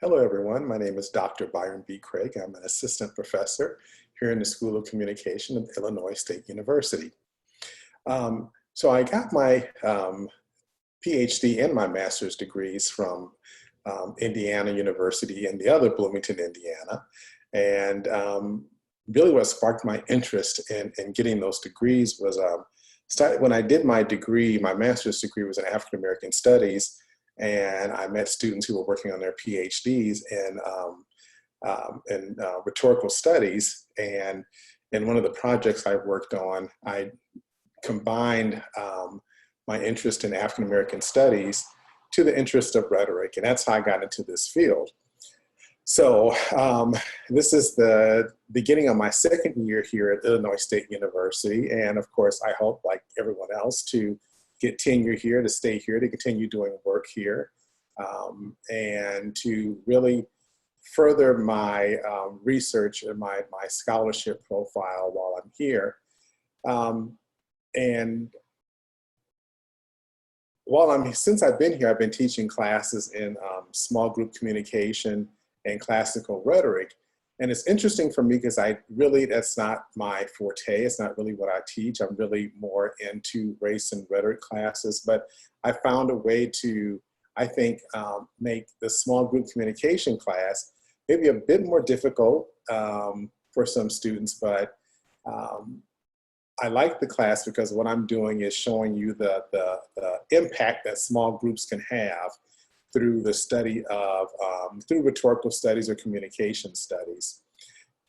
Hello, everyone. My name is Dr. Byron B. Craig. I'm an assistant professor here in the School of Communication at Illinois State University. So I got my PhD and my master's degrees from Indiana University and the other Bloomington, Indiana. And really what sparked my interest in getting those degrees was when I did my degree, my master's degree was in African American Studies, and I met students who were working on their PhDs in rhetorical studies. And in one of the projects I worked on, I combined my interest in African American studies to the interest of rhetoric, and that's how I got into this field. So this is the beginning of my second year here at Illinois State University, and of course I hope, like everyone else, to get tenure here, to stay here, to continue doing work here, and to really further my research and my scholarship profile while I'm here. And since I've been here, I've been teaching classes in small group communication and classical rhetoric. And it's interesting for me because that's not my forte. It's not really what I teach. I'm really more into race and rhetoric classes, but I found a way to, I think, make the small group communication class maybe a bit more difficult for some students, but I like the class because what I'm doing is showing you the impact that small groups can have through the study of, through rhetorical studies or communication studies.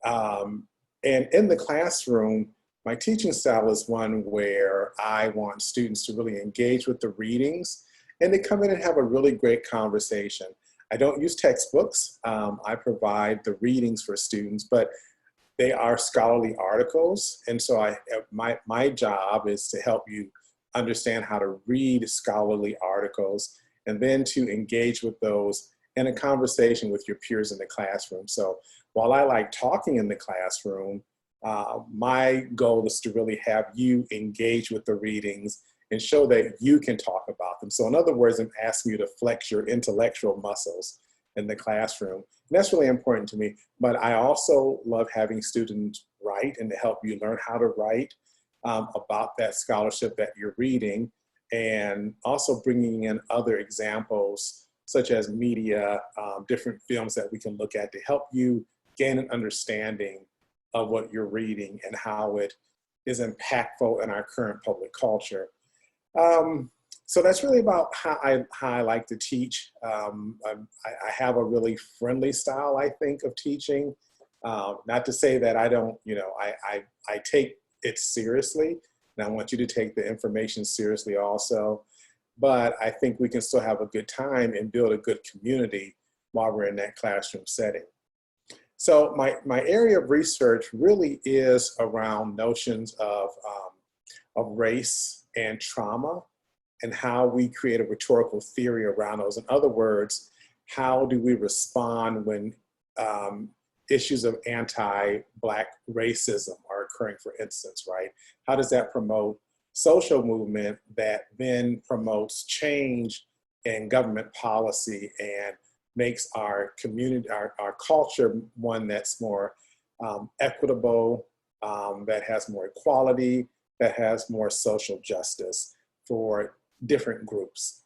And in the classroom, my teaching style is one where I want students to really engage with the readings and to come in and have a really great conversation. I don't use textbooks. I provide the readings for students, but they are scholarly articles. And so my job is to help you understand how to read scholarly articles and then to engage with those in a conversation with your peers in the classroom. So while I like talking in the classroom, my goal is to really have you engage with the readings and show that you can talk about them. So in other words, I'm asking you to flex your intellectual muscles in the classroom. And that's really important to me. But I also love having students write and to help you learn how to write about that scholarship that you're reading, and also bringing in other examples such as media, different films that we can look at to help you gain an understanding of what you're reading and how it is impactful in our current public culture. So that's really about how I like to teach. I have a really friendly style, I think, of teaching. Not to say that I don't, I take it seriously, and I want you to take the information seriously also. But I think we can still have a good time and build a good community while we're in that classroom setting. So my area of research really is around notions of race and trauma, and how we create a rhetorical theory around those. In other words, how do we respond when issues of anti-Black racism are occurring, for instance, right? How does that promote social movement that then promotes change in government policy and makes our community, our culture, one that's more equitable, that has more equality, that has more social justice for different groups.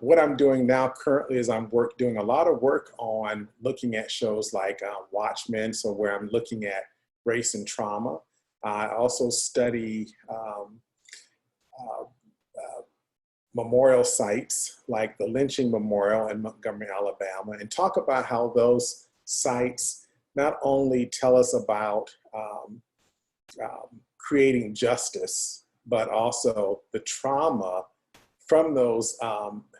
What I'm doing now currently is I'm doing a lot of work on looking at shows like Watchmen, so where I'm looking at race and trauma. I also study memorial sites like the lynching memorial in Montgomery, Alabama, and talk about how those sites not only tell us about creating justice, but also the trauma from those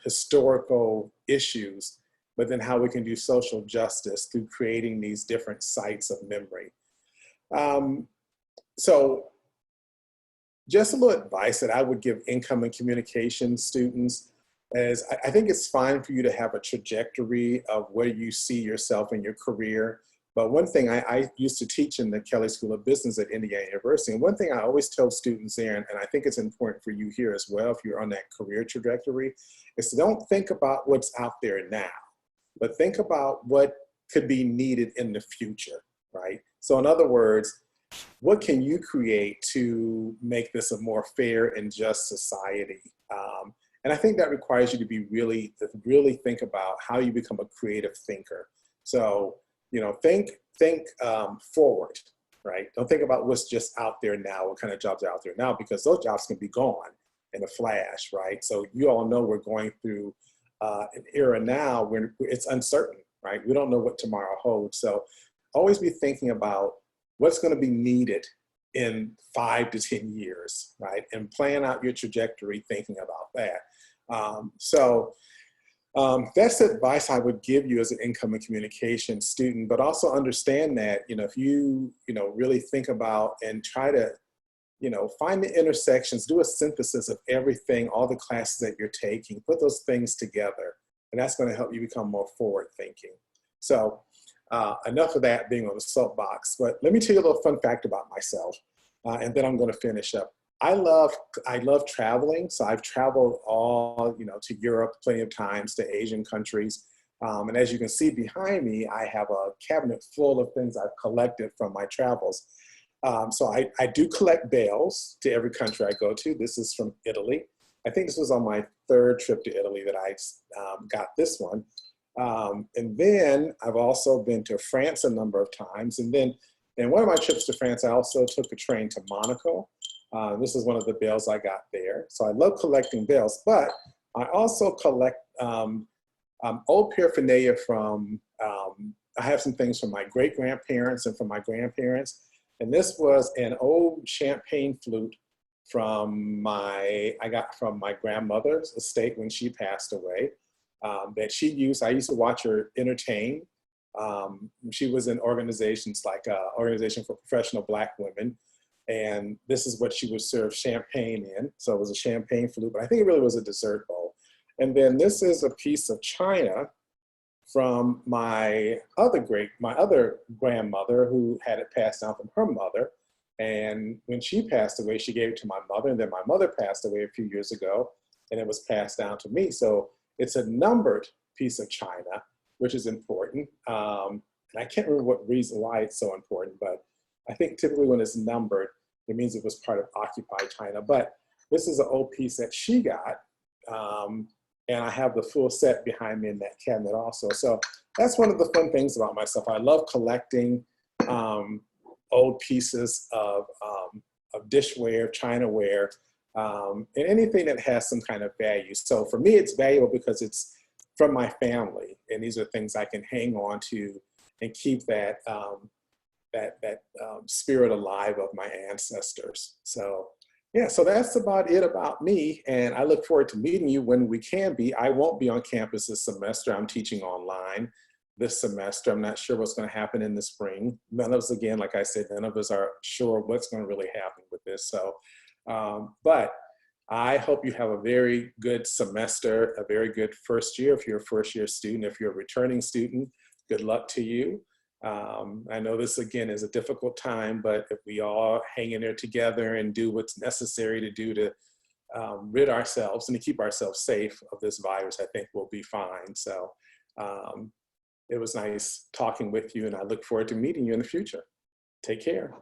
historical issues, but then how we can do social justice through creating these different sites of memory. So just a little advice that I would give incoming communication students is I think it's fine for you to have a trajectory of where you see yourself in your career, But one thing I used to teach in the Kelley School of Business at Indiana University, and one thing I always tell students there, and I think it's important for you here as well, if you're on that career trajectory, is to don't think about what's out there now, but think about what could be needed in the future, right? So in other words, what can you create to make this a more fair and just society? And I think that requires you to be really think about how you become a creative thinker. So, you know, think forward, right? Don't think about what's just out there now, what kind of jobs are out there now, because those jobs can be gone in a flash, right? So you all know we're going through an era now where it's uncertain, right? We don't know what tomorrow holds. So always be thinking about what's going to be needed in 5 to 10 years, right? And plan out your trajectory thinking about that. That's the advice I would give you as an income and communication student, but also understand that, you know, if you really think about and try to, find the intersections, do a synthesis of everything, all the classes that you're taking, put those things together, and that's going to help you become more forward thinking. So enough of that being on the soapbox, but let me tell you a little fun fact about myself, and then I'm going to finish up. I love traveling, so I've traveled all, to Europe plenty of times, to Asian countries, and as you can see behind me, I have a cabinet full of things I've collected from my travels. So I do collect bells to every country I go to. This is from Italy. I think this was on my 3rd trip to Italy that I got this one. And then I've also been to France a number of times. And then in one of my trips to France, I also took a train to Monaco. This is one of the bells I got there. So I love collecting bells, but I also collect old paraphernalia from, I have some things from my great-grandparents and from my grandparents. And this was an old champagne flute I got from my grandmother's estate when she passed away, that she used. I used to watch her entertain. She was in organizations like Organization for Professional Black Women. And this is what she would serve champagne in. So it was a champagne flute, but I think it really was a dessert bowl. And then this is a piece of china from my other grandmother, who had it passed down from her mother. And when she passed away, she gave it to my mother, and then my mother passed away a few years ago, and it was passed down to me. So it's a numbered piece of china, which is important. And I can't remember what reason why it's so important, but I think typically when it's numbered, it means it was part of occupied China. But this is an old piece that she got, and I have the full set behind me in that cabinet also. So that's one of the fun things about myself. I love collecting old pieces of dishware, chinaware, and anything that has some kind of value. So for me, it's valuable because it's from my family, and these are things I can hang on to and keep that spirit alive of my ancestors. So yeah, so that's about it about me, and I look forward to meeting you when we can be. I won't be on campus this semester. I'm teaching online this semester. I'm not sure what's going to happen in the spring. None of us, again, like I said, none of us are sure what's going to really happen with this. So, but I hope you have a very good semester, a very good first year. If you're a first-year student, if you're a returning student, good luck to you. I know this, again, is a difficult time, but if we all hang in there together and do what's necessary to do to rid ourselves and to keep ourselves safe of this virus, I think we'll be fine. So it was nice talking with you, and I look forward to meeting you in the future. Take care.